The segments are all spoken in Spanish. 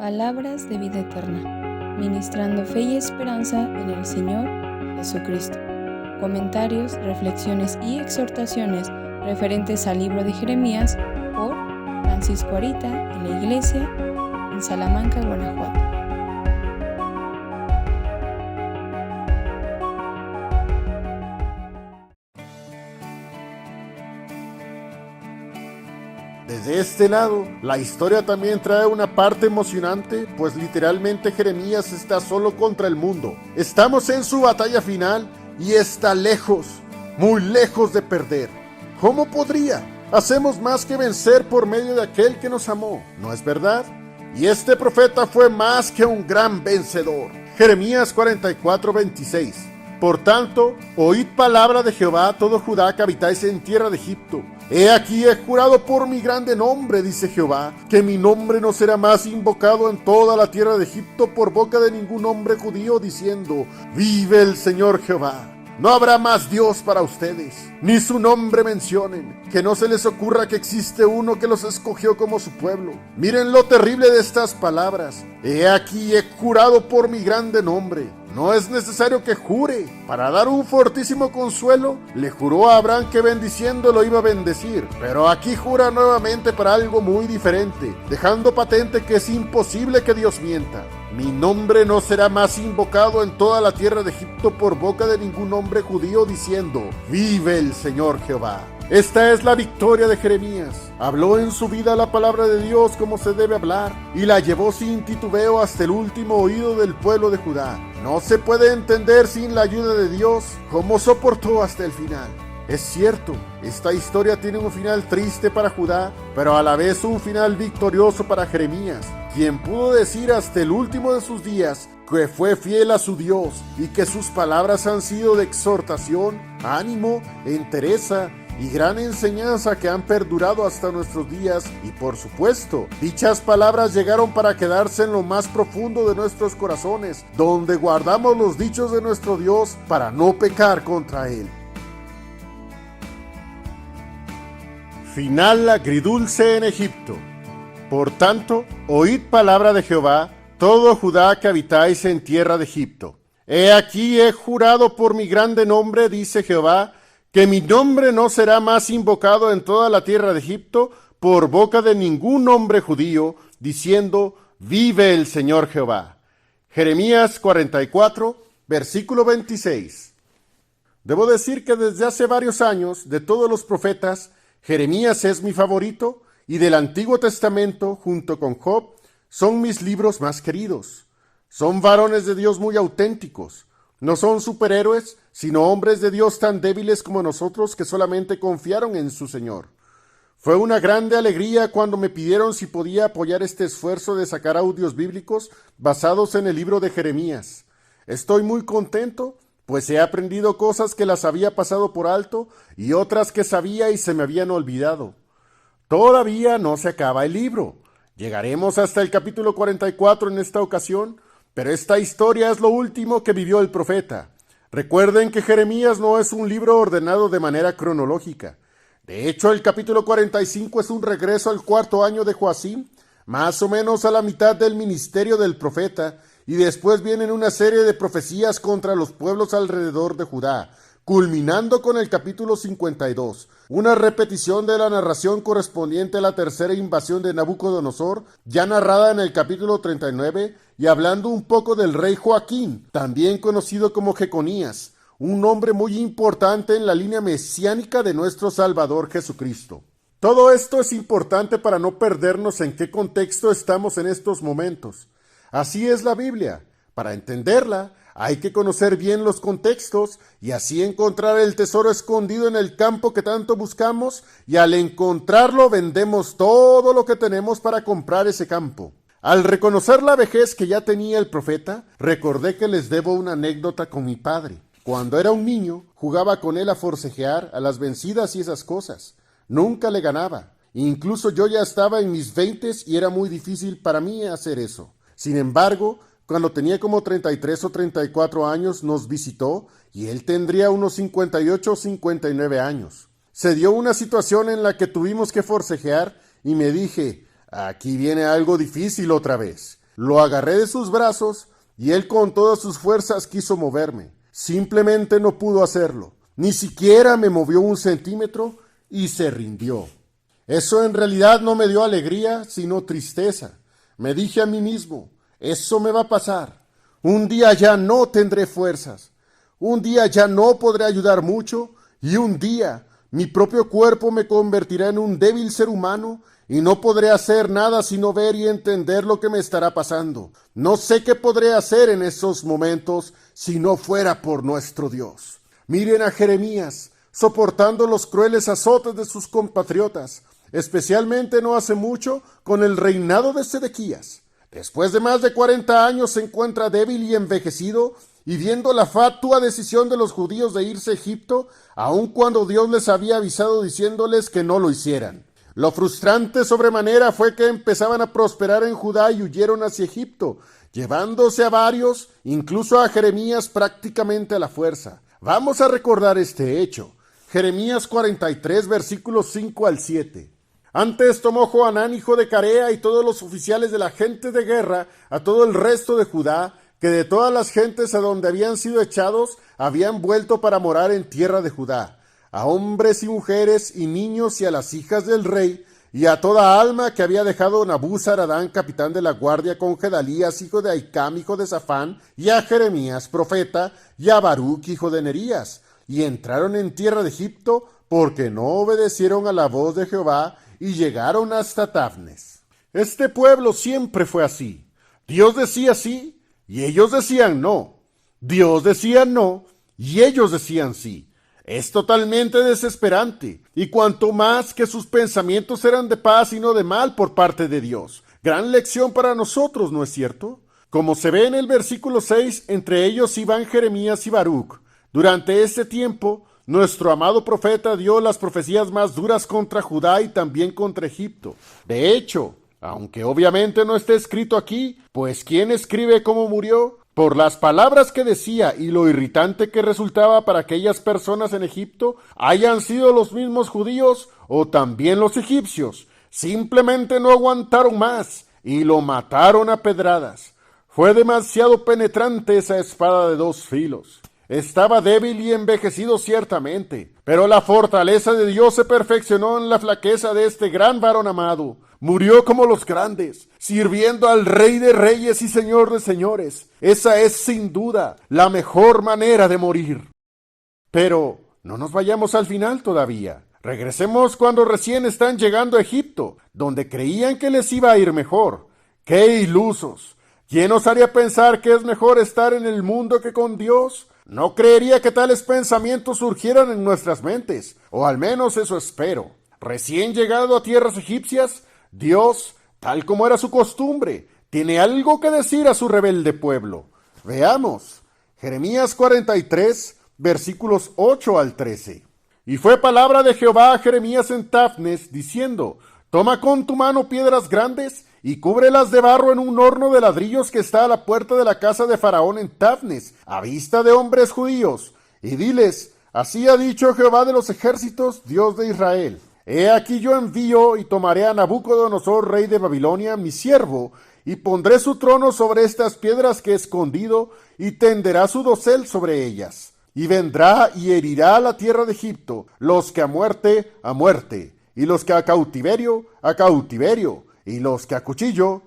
Palabras de vida eterna, ministrando fe y esperanza en el Señor Jesucristo. Comentarios, reflexiones y exhortaciones referentes al libro de Jeremías por Francisco Arita en la iglesia en Salamanca, Guanajuato. Desde este lado, la historia también trae una parte emocionante, pues literalmente Jeremías está solo contra el mundo. Estamos en su batalla final y está lejos, muy lejos de perder. ¿Cómo podría? Hacemos más que vencer por medio de aquel que nos amó, ¿no es verdad? Y este profeta fue más que un gran vencedor. Jeremías 44:26. Por tanto, oíd palabra de Jehová, todo Judá que habitáis en tierra de Egipto. He aquí he jurado por mi grande nombre, dice Jehová, que mi nombre no será más invocado en toda la tierra de Egipto por boca de ningún hombre judío, diciendo, vive el Señor Jehová. No habrá más Dios para ustedes, ni su nombre mencionen, que no se les ocurra que existe uno que los escogió como su pueblo. Miren lo terrible de estas palabras. He aquí he jurado por mi grande nombre. No es necesario que jure. Para dar un fortísimo consuelo, le juró a Abraham que bendiciendo lo iba a bendecir. Pero aquí jura nuevamente para algo muy diferente, dejando patente que es imposible que Dios mienta. Mi nombre no será más invocado en toda la tierra de Egipto por boca de ningún hombre judío, diciendo, vive el Señor Jehová. Esta es la victoria de Jeremías. Habló en su vida la palabra de Dios como se debe hablar, y la llevó sin titubeo hasta el último oído del pueblo de Judá. No se puede entender sin la ayuda de Dios cómo soportó hasta el final. Es cierto, esta historia tiene un final triste para Judá, pero a la vez un final victorioso para Jeremías, quien pudo decir hasta el último de sus días que fue fiel a su Dios y que sus palabras han sido de exhortación, ánimo, entereza y gran enseñanza que han perdurado hasta nuestros días. Y por supuesto, dichas palabras llegaron para quedarse en lo más profundo de nuestros corazones, donde guardamos los dichos de nuestro Dios para no pecar contra Él. Final agridulce en Egipto. Por tanto, oíd palabra de Jehová, todo Judá que habitáis en tierra de Egipto. He aquí he jurado por mi grande nombre, dice Jehová, que mi nombre no será más invocado en toda la tierra de Egipto por boca de ningún hombre judío, diciendo, vive el Señor Jehová. Jeremías 44, versículo 26. Debo decir que desde hace varios años, de todos los profetas, Jeremías es mi favorito, y del Antiguo Testamento, junto con Job, son mis libros más queridos. Son varones de Dios muy auténticos. No son superhéroes, sino hombres de Dios tan débiles como nosotros que solamente confiaron en su Señor. Fue una grande alegría cuando me pidieron si podía apoyar este esfuerzo de sacar audios bíblicos basados en el libro de Jeremías. Estoy muy contento, pues he aprendido cosas que las había pasado por alto y otras que sabía y se me habían olvidado. Todavía no se acaba el libro. Llegaremos hasta el capítulo 44 en esta ocasión, pero esta historia es lo último que vivió el profeta. Recuerden que Jeremías no es un libro ordenado de manera cronológica. De hecho, el capítulo 45 es un regreso al cuarto año de Joacim, más o menos a la mitad del ministerio del profeta, y después vienen una serie de profecías contra los pueblos alrededor de Judá, culminando con el capítulo 52, una repetición de la narración correspondiente a la tercera invasión de Nabucodonosor, ya narrada en el capítulo 39, y hablando un poco del rey Joaquín, también conocido como Jeconías, un hombre muy importante en la línea mesiánica de nuestro Salvador Jesucristo. Todo esto es importante para no perdernos en qué contexto estamos en estos momentos. Así es la Biblia. Para entenderla, hay que conocer bien los contextos y así encontrar el tesoro escondido en el campo que tanto buscamos, y al encontrarlo vendemos todo lo que tenemos para comprar ese campo. Al reconocer la vejez que ya tenía el profeta, recordé que les debo una anécdota con mi padre. Cuando era un niño, jugaba con él a forcejear, a las vencidas y esas cosas. Nunca le ganaba. Incluso yo ya estaba en mis 20s y era muy difícil para mí hacer eso. Sin embargo, cuando tenía como 33 o 34 años, nos visitó y él tendría unos 58 o 59 años. Se dio una situación en la que tuvimos que forcejear y me dije, aquí viene algo difícil otra vez. Lo agarré de sus brazos y él con todas sus fuerzas quiso moverme. Simplemente no pudo hacerlo. Ni siquiera me movió un centímetro y se rindió. Eso en realidad no me dio alegría, sino tristeza. Me dije a mí mismo, eso me va a pasar. Un día ya no tendré fuerzas. Un día ya no podré ayudar mucho y un día mi propio cuerpo me convertirá en un débil ser humano y no podré hacer nada sino ver y entender lo que me estará pasando. No sé qué podré hacer en esos momentos si no fuera por nuestro Dios. Miren a Jeremías, soportando los crueles azotes de sus compatriotas, especialmente no hace mucho con el reinado de Sedequías. Después de más de 40 años se encuentra débil y envejecido, y viendo la fatua decisión de los judíos de irse a Egipto, aun cuando Dios les había avisado diciéndoles que no lo hicieran. Lo frustrante sobremanera fue que empezaban a prosperar en Judá y huyeron hacia Egipto, llevándose a varios, incluso a Jeremías, prácticamente a la fuerza. Vamos a recordar este hecho. Jeremías 43, versículos 5 al 7. Antes tomó Johanán, hijo de Carea, y todos los oficiales de la gente de guerra, a todo el resto de Judá, que de todas las gentes a donde habían sido echados, habían vuelto para morar en tierra de Judá, a hombres y mujeres y niños y a las hijas del rey, y a toda alma que había dejado Nabuzaradán, capitán de la guardia, con Gedalías, hijo de Ahicam, hijo de Safán, y a Jeremías, profeta, y a Baruch, hijo de Nerías, y entraron en tierra de Egipto, porque no obedecieron a la voz de Jehová, y llegaron hasta Tafnes. Este pueblo siempre fue así. Dios decía sí, y ellos decían no. Dios decía no, y ellos decían sí. Es totalmente desesperante, y cuanto más que sus pensamientos eran de paz y no de mal por parte de Dios. Gran lección para nosotros, ¿no es cierto? Como se ve en el versículo 6, entre ellos iban Jeremías y Baruch. Durante este tiempo, nuestro amado profeta dio las profecías más duras contra Judá y también contra Egipto. De hecho, aunque obviamente no esté escrito aquí, pues ¿quién escribe cómo murió? Por las palabras que decía y lo irritante que resultaba para aquellas personas en Egipto, hayan sido los mismos judíos o también los egipcios, simplemente no aguantaron más y lo mataron a pedradas. Fue demasiado penetrante esa espada de dos filos. Estaba débil y envejecido ciertamente, pero la fortaleza de Dios se perfeccionó en la flaqueza de este gran varón amado. Murió como los grandes, sirviendo al Rey de Reyes y Señor de Señores. Esa es sin duda la mejor manera de morir. Pero no nos vayamos al final todavía. Regresemos cuando recién están llegando a Egipto, donde creían que les iba a ir mejor. ¡Qué ilusos! ¿Quién os haría pensar que es mejor estar en el mundo que con Dios? No creería que tales pensamientos surgieran en nuestras mentes, o al menos eso espero. Recién llegado a tierras egipcias, Dios, tal como era su costumbre, tiene algo que decir a su rebelde pueblo. Veamos, Jeremías 43, versículos 8 al 13. Y fue palabra de Jehová a Jeremías en Tafnes, diciendo: Toma con tu mano piedras grandes y cúbrelas de barro en un horno de ladrillos que está a la puerta de la casa de Faraón en Tafnes, a vista de hombres judíos, y diles: Así ha dicho Jehová de los ejércitos, Dios de Israel: He aquí yo envío y tomaré a Nabucodonosor, rey de Babilonia, mi siervo, y pondré su trono sobre estas piedras que he escondido, y tenderá su dosel sobre ellas. Y vendrá y herirá a la tierra de Egipto, los que a muerte, y los que a cautiverio, y los que a cuchillo,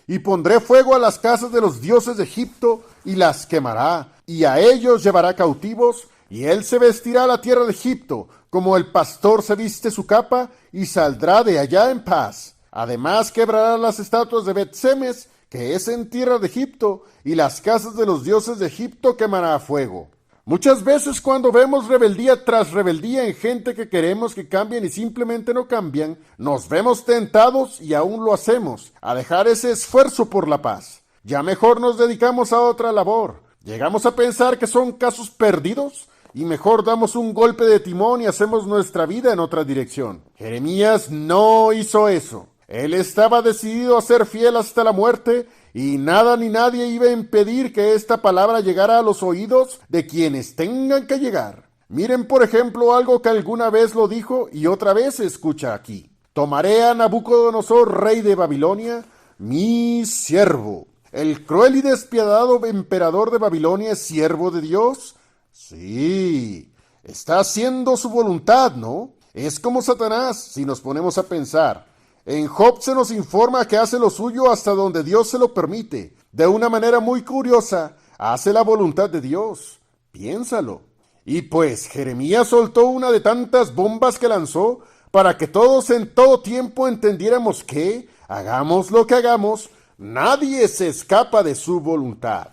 y pondré fuego a las casas de los dioses de Egipto, y las quemará, y a ellos llevará cautivos, y él se vestirá a la tierra de Egipto, como el pastor se viste su capa, y saldrá de allá en paz. Además quebrará las estatuas de Bet-Semes, que es en tierra de Egipto, y las casas de los dioses de Egipto quemará a fuego. Muchas veces cuando vemos rebeldía tras rebeldía en gente que queremos que cambien y simplemente no cambian, nos vemos tentados, y aún lo hacemos, a dejar ese esfuerzo por la paz. Ya mejor nos dedicamos a otra labor. Llegamos a pensar que son casos perdidos, y mejor damos un golpe de timón y hacemos nuestra vida en otra dirección. Jeremías no hizo eso. Él estaba decidido a ser fiel hasta la muerte, y nada ni nadie iba a impedir que esta palabra llegara a los oídos de quienes tengan que llegar. Miren, por ejemplo, algo que alguna vez lo dijo y otra vez se escucha aquí. Tomaré a Nabucodonosor, rey de Babilonia, mi siervo. ¿El cruel y despiadado emperador de Babilonia es siervo de Dios? Sí, está haciendo su voluntad, ¿no? Es como Satanás, si nos ponemos a pensar. En Job se nos informa que hace lo suyo hasta donde Dios se lo permite. De una manera muy curiosa, hace la voluntad de Dios. Piénsalo. Y pues Jeremías soltó una de tantas bombas que lanzó para que todos en todo tiempo entendiéramos que, hagamos lo que hagamos, nadie se escapa de su voluntad.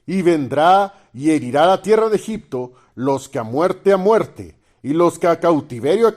Y vendrá y herirá la tierra de Egipto, los que a muerte, y los que a cautiverio,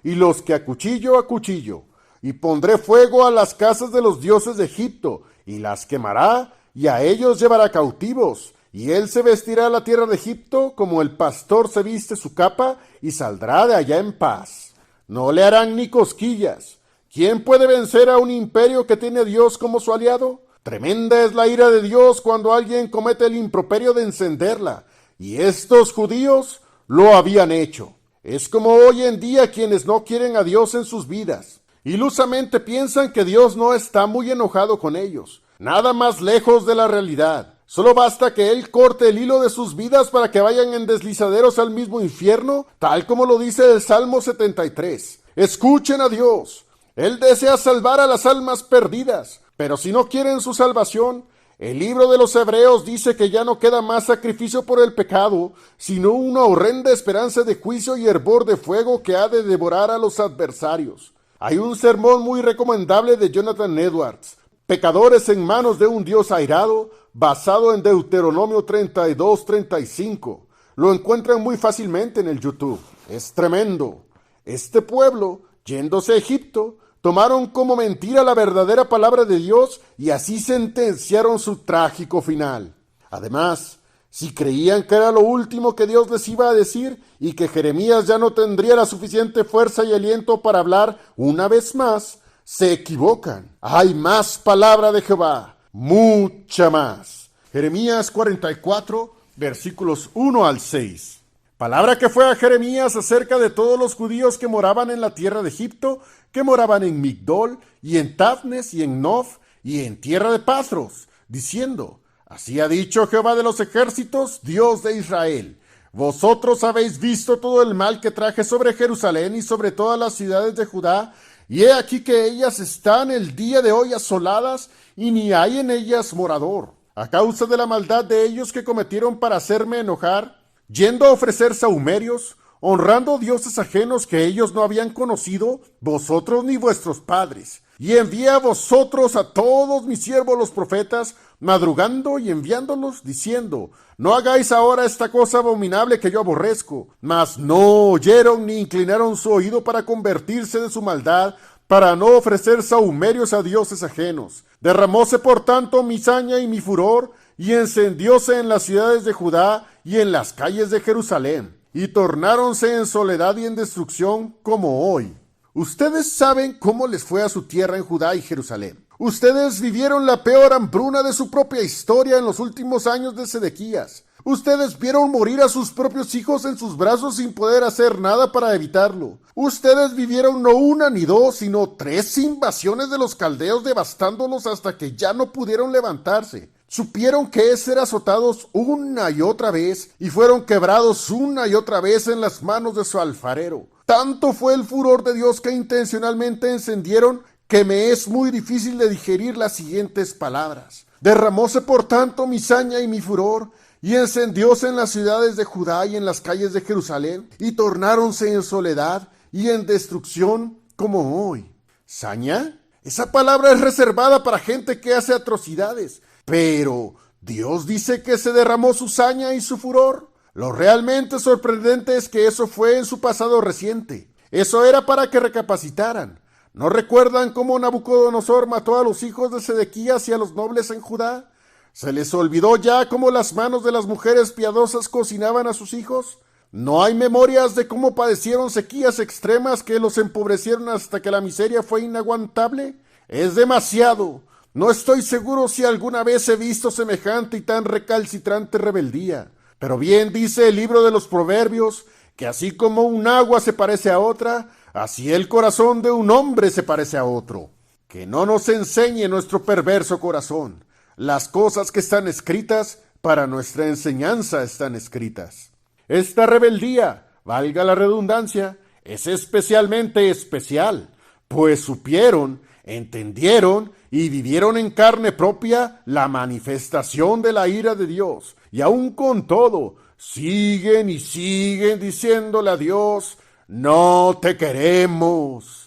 y los que a cuchillo. Y pondré fuego a las casas de los dioses de Egipto, y las quemará, y a ellos llevará cautivos. Y él se vestirá a la tierra de Egipto como el pastor se viste su capa, y saldrá de allá en paz. No le harán ni cosquillas. ¿Quién puede vencer a un imperio que tiene a Dios como su aliado? Tremenda es la ira de Dios cuando alguien comete el improperio de encenderla, y estos judíos lo habían hecho. Es como hoy en día quienes no quieren a Dios en sus vidas. Ilusamente piensan que Dios no está muy enojado con ellos. Nada más lejos de la realidad. Solo basta que Él corte el hilo de sus vidas para que vayan en deslizaderos al mismo infierno, tal como lo dice el Salmo 73. Escuchen a Dios. Él desea salvar a las almas perdidas, pero si no quieren su salvación, el libro de los Hebreos dice que ya no queda más sacrificio por el pecado, sino una horrenda esperanza de juicio y hervor de fuego que ha de devorar a los adversarios. Hay un sermón muy recomendable de Jonathan Edwards, Pecadores en manos de un Dios airado, basado en Deuteronomio 32-35. Lo encuentran muy fácilmente en el YouTube. Es tremendo. Este pueblo, yéndose a Egipto, tomaron como mentira la verdadera palabra de Dios y así sentenciaron su trágico final. Además, si creían que era lo último que Dios les iba a decir y que Jeremías ya no tendría la suficiente fuerza y aliento para hablar una vez más, se equivocan. Hay más palabra de Jehová, mucha más. Jeremías 44, versículos 1 al 6. Palabra que fue a Jeremías acerca de todos los judíos que moraban en la tierra de Egipto, que moraban en Migdol, y en Tafnes, y en Nof, y en tierra de Patros, diciendo: Así ha dicho Jehová de los ejércitos, Dios de Israel: Vosotros habéis visto todo el mal que traje sobre Jerusalén y sobre todas las ciudades de Judá, y he aquí que ellas están el día de hoy asoladas, y ni hay en ellas morador, a causa de la maldad de ellos que cometieron para hacerme enojar, yendo a ofrecer sahumerios, honrando dioses ajenos que ellos no habían conocido, vosotros ni vuestros padres. Y envié a vosotros a todos mis siervos los profetas, madrugando y enviándolos, diciendo: No hagáis ahora esta cosa abominable que yo aborrezco. Mas no oyeron ni inclinaron su oído para convertirse de su maldad, para no ofrecer sahumerios a dioses ajenos. Derramóse por tanto mi saña y mi furor, y encendióse en las ciudades de Judá y en las calles de Jerusalén, y tornáronse en soledad y en destrucción como hoy. Ustedes saben cómo les fue a su tierra en Judá y Jerusalén. Ustedes vivieron la peor hambruna de su propia historia en los últimos años de Sedequías. Ustedes vieron morir a sus propios hijos en sus brazos sin poder hacer nada para evitarlo. Ustedes vivieron no una ni dos, sino 3 invasiones de los caldeos, devastándolos hasta que ya no pudieron levantarse. Supieron que es ser azotados una y otra vez, y fueron quebrados una y otra vez en las manos de su alfarero. Tanto fue el furor de Dios que intencionalmente encendieron, que me es muy difícil de digerir las siguientes palabras. Derramóse por tanto mi saña y mi furor, y encendióse en las ciudades de Judá y en las calles de Jerusalén, y tornáronse en soledad y en destrucción como hoy. ¿Saña? Esa palabra es reservada para gente que hace atrocidades. Pero Dios dice que se derramó su saña y su furor. Lo realmente sorprendente es que eso fue en su pasado reciente. Eso era para que recapacitaran. ¿No recuerdan cómo Nabucodonosor mató a los hijos de Sedequías y a los nobles en Judá? ¿Se les olvidó ya cómo las manos de las mujeres piadosas cocinaban a sus hijos? ¿No hay memorias de cómo padecieron sequías extremas que los empobrecieron hasta que la miseria fue inaguantable? Es demasiado. No estoy seguro si alguna vez he visto semejante y tan recalcitrante rebeldía. Pero bien dice el libro de los Proverbios, que así como un agua se parece a otra, así el corazón de un hombre se parece a otro. que no nos enseñe nuestro perverso corazón. Las cosas que están escritas para nuestra enseñanza están escritas. Esta rebeldía, valga la redundancia, es especialmente especial, pues supieron, entendieron y vivieron en carne propia la manifestación de la ira de Dios, y aun con todo, siguen y siguen diciéndole a Dios: no te queremos.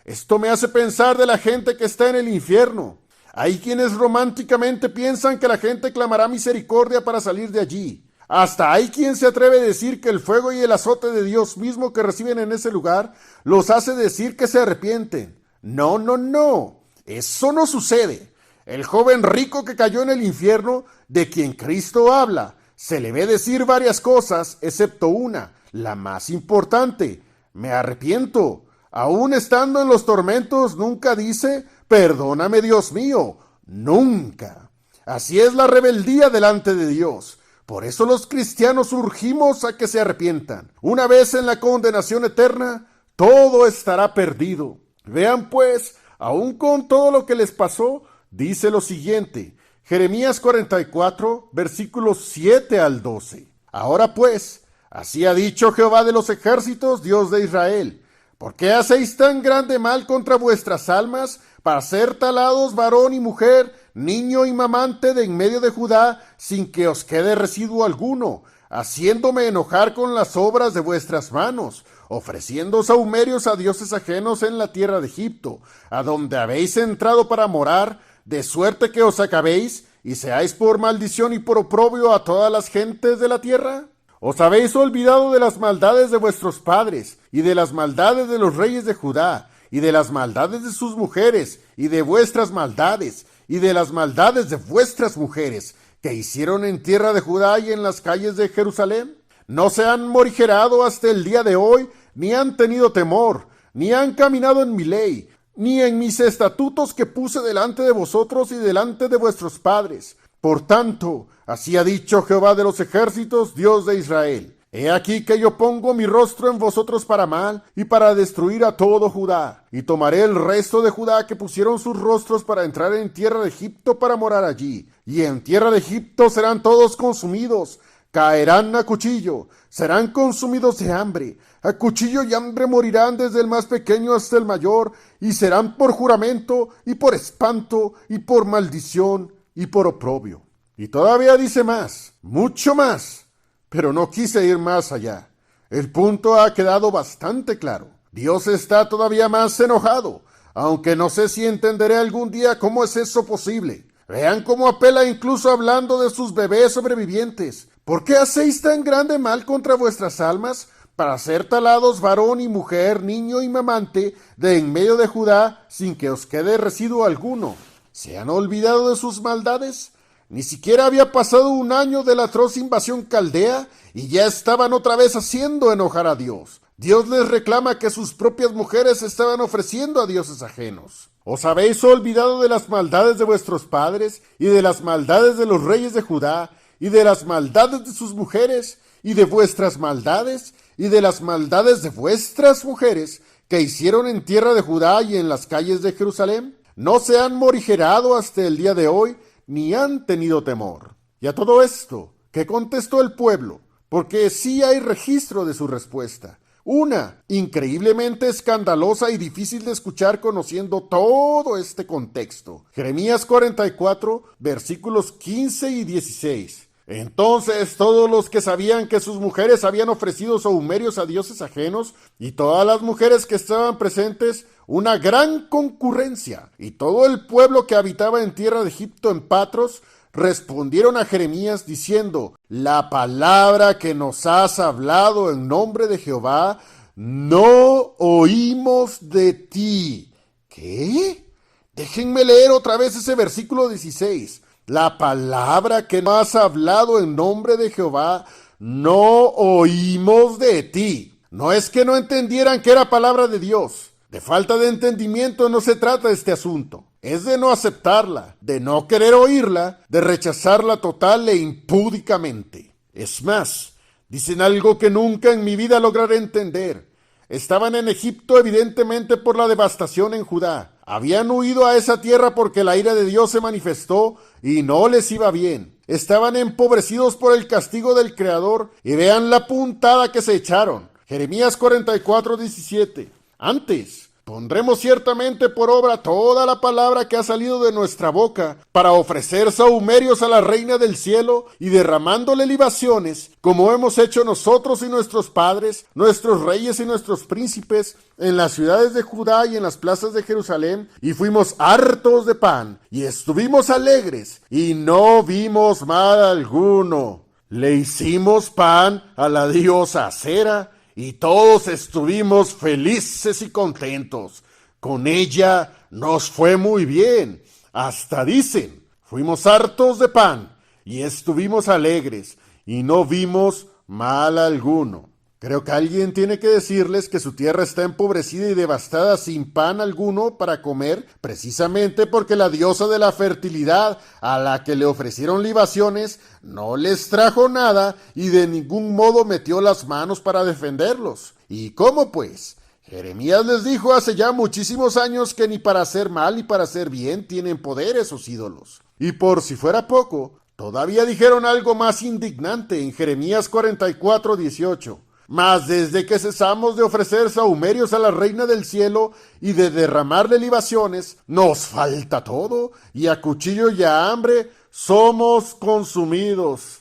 Esto me hace pensar de la gente que está en el infierno. Hay quienes románticamente piensan que la gente clamará misericordia para salir de allí. Hasta hay quien se atreve a decir que el fuego y el azote de Dios mismo que reciben en ese lugar los hace decir que se arrepienten. No, no, no. Eso no sucede. El joven rico que cayó en el infierno, de quien Cristo habla, se le ve decir varias cosas, excepto una, la más importante: me arrepiento. Aún estando en los tormentos, nunca dice: perdóname, Dios mío. Nunca. Así es la rebeldía delante de Dios. Por eso los cristianos urgimos a que se arrepientan. Una vez en la condenación eterna, todo estará perdido. Vean pues, aún con todo lo que les pasó, dice lo siguiente: Jeremías 44, versículos 7 al 12. Ahora pues, así ha dicho Jehová de los ejércitos, Dios de Israel: ¿por qué hacéis tan grande mal contra vuestras almas, para ser talados varón y mujer, niño y mamante de en medio de Judá, sin que os quede residuo alguno, haciéndome enojar con las obras de vuestras manos, ofreciendo sahumerios a dioses ajenos en la tierra de Egipto, a donde habéis entrado para morar, de suerte que os acabéis y seáis por maldición y por oprobio a todas las gentes de la tierra? Os habéis olvidado de las maldades de vuestros padres, y de las maldades de los reyes de Judá, y de las maldades de sus mujeres, y de vuestras maldades, y de las maldades de vuestras mujeres, que hicieron en tierra de Judá y en las calles de Jerusalén. No se han morigerado hasta el día de hoy, ni han tenido temor, ni han caminado en mi ley, ni en mis estatutos que puse delante de vosotros y delante de vuestros padres. Por tanto, así ha dicho Jehová de los ejércitos, Dios de Israel: he aquí que yo pongo mi rostro en vosotros para mal y para destruir a todo Judá, y tomaré el resto de Judá que pusieron sus rostros para entrar en tierra de Egipto para morar allí, y en tierra de Egipto serán todos consumidos, caerán a cuchillo, serán consumidos de hambre, a cuchillo y hambre morirán desde el más pequeño hasta el mayor, y serán por juramento y por espanto y por maldición y por oprobio. Y todavía dice más, mucho más, pero no quise ir más allá. El punto ha quedado bastante claro. Dios está todavía más enojado, aunque no sé si entenderé algún día cómo es eso posible. Vean cómo apela incluso hablando de sus bebés sobrevivientes. ¿Por qué hacéis tan grande mal contra vuestras almas, para ser talados varón y mujer, niño y mamante, de en medio de Judá, sin que os quede residuo alguno? ¿Se han olvidado de sus maldades? Ni siquiera había pasado un año de la atroz invasión caldea y ya estaban otra vez haciendo enojar a Dios. Dios les reclama que sus propias mujeres estaban ofreciendo a dioses ajenos. ¿Os habéis olvidado de las maldades de vuestros padres y de las maldades de los reyes de Judá y de las maldades de sus mujeres y de vuestras maldades y de las maldades de vuestras mujeres que hicieron en tierra de Judá y en las calles de Jerusalén? No se han morigerado hasta el día de hoy, ni han tenido temor. Y a todo esto, ¿qué contestó el pueblo? Porque sí hay registro de su respuesta. Una, increíblemente escandalosa y difícil de escuchar conociendo todo este contexto. Jeremías 44, versículos 15 y 16. Entonces todos los que sabían que sus mujeres habían ofrecido sahumerios a dioses ajenos, y todas las mujeres que estaban presentes, una gran concurrencia, y todo el pueblo que habitaba en tierra de Egipto en Patros, respondieron a Jeremías diciendo: la palabra que nos has hablado en nombre de Jehová, no oímos de ti. ¿Qué? Déjenme leer otra vez ese versículo 16. La palabra que nos has hablado en nombre de Jehová, no oímos de ti. No es que no entendieran que era palabra de Dios. De falta de entendimiento no se trata este asunto. Es de no aceptarla, de no querer oírla, de rechazarla total e impúdicamente. Es más, dicen algo que nunca en mi vida lograré entender. Estaban en Egipto evidentemente por la devastación en Judá. Habían huido a esa tierra porque la ira de Dios se manifestó y no les iba bien. Estaban empobrecidos por el castigo del Creador y vean la puntada que se echaron. Jeremías 44:17. Antes, pondremos ciertamente por obra toda la palabra que ha salido de nuestra boca para ofrecer sahumerios a la Reina del Cielo y derramándole libaciones, como hemos hecho nosotros y nuestros padres, nuestros reyes y nuestros príncipes, en las ciudades de Judá y en las plazas de Jerusalén, y fuimos hartos de pan, y estuvimos alegres, y no vimos mal alguno. Le hicimos pan a la diosa Acera, y todos estuvimos felices y contentos. Con ella nos fue muy bien. Hasta dicen, fuimos hartos de pan y estuvimos alegres y no vimos mal alguno. Creo que alguien tiene que decirles que su tierra está empobrecida y devastada sin pan alguno para comer, precisamente porque la diosa de la fertilidad, a la que le ofrecieron libaciones, no les trajo nada y de ningún modo metió las manos para defenderlos. ¿Y cómo pues? Jeremías les dijo hace ya muchísimos años que ni para hacer mal ni para hacer bien tienen poder esos ídolos. Y por si fuera poco, todavía dijeron algo más indignante en Jeremías 44:18. Mas desde que cesamos de ofrecer sahumerios a la Reina del Cielo y de derramarle libaciones, nos falta todo, y a cuchillo y a hambre somos consumidos.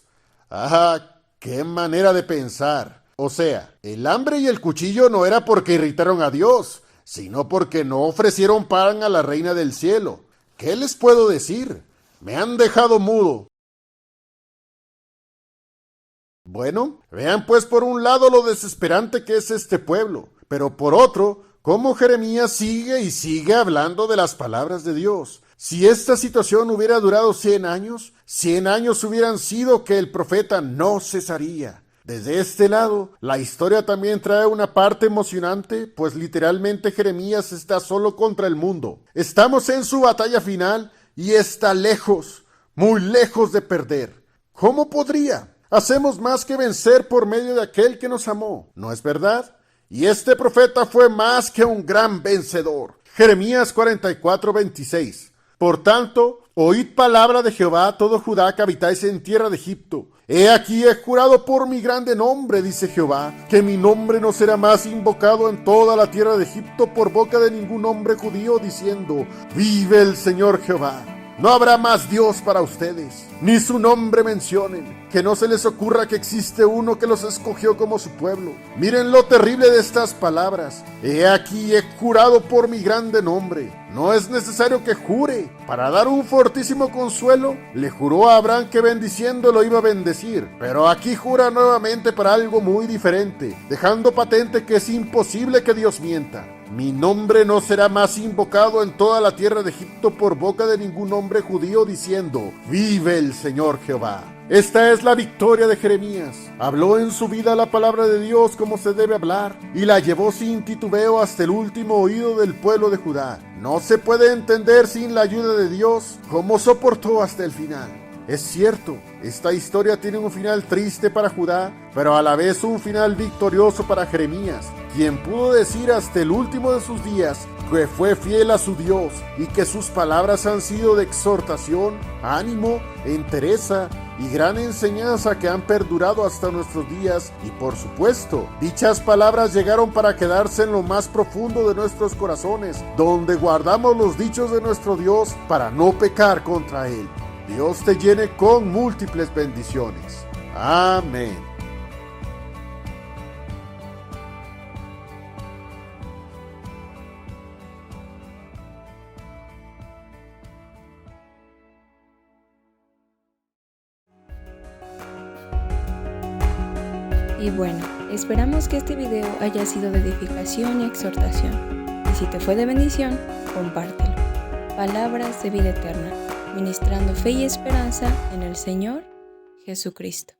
¡Ah, qué manera de pensar! O sea, el hambre y el cuchillo no era porque irritaron a Dios, sino porque no ofrecieron pan a la Reina del Cielo. ¿Qué les puedo decir? Me han dejado mudo. Bueno, vean pues por un lado lo desesperante que es este pueblo, pero por otro, cómo Jeremías sigue y sigue hablando de las palabras de Dios. Si esta situación hubiera durado 100 años, 100 años hubieran sido que el profeta no cesaría. Desde este lado, la historia también trae una parte emocionante, pues literalmente Jeremías está solo contra el mundo. Estamos en su batalla final y está lejos, muy lejos de perder. ¿Cómo podría? Hacemos más que vencer por medio de aquel que nos amó, ¿no es verdad? Y este profeta fue más que un gran vencedor. Jeremías 44:26. Por tanto, oíd palabra de Jehová, todo Judá que habitáis en tierra de Egipto. He aquí he jurado por mi grande nombre, dice Jehová, que mi nombre no será más invocado en toda la tierra de Egipto por boca de ningún hombre judío, diciendo, vive el Señor Jehová. No habrá más Dios para ustedes, ni su nombre mencionen, que no se les ocurra que existe uno que los escogió como su pueblo. Miren lo terrible de estas palabras. He aquí he jurado por mi grande nombre. No es necesario que jure. Para dar un fortísimo consuelo, le juró a Abraham que bendiciendo lo iba a bendecir. Pero aquí jura nuevamente para algo muy diferente, dejando patente que es imposible que Dios mienta. Mi nombre no será más invocado en toda la tierra de Egipto por boca de ningún hombre judío, diciendo, vive el Señor Jehová. Esta es la victoria de Jeremías. Habló en su vida la palabra de Dios como se debe hablar, y la llevó sin titubeo hasta el último oído del pueblo de Judá. No se puede entender sin la ayuda de Dios cómo soportó hasta el final. Es cierto, esta historia tiene un final triste para Judá, pero a la vez un final victorioso para Jeremías, quien pudo decir hasta el último de sus días que fue fiel a su Dios y que sus palabras han sido de exhortación, ánimo, entereza y gran enseñanza que han perdurado hasta nuestros días. Y por supuesto, dichas palabras llegaron para quedarse en lo más profundo de nuestros corazones, donde guardamos los dichos de nuestro Dios para no pecar contra Él. Dios te llene con múltiples bendiciones. Amén. Y bueno, esperamos que este video haya sido de edificación y exhortación. Y si te fue de bendición, compártelo. Palabras de vida eterna, ministrando fe y esperanza en el Señor Jesucristo.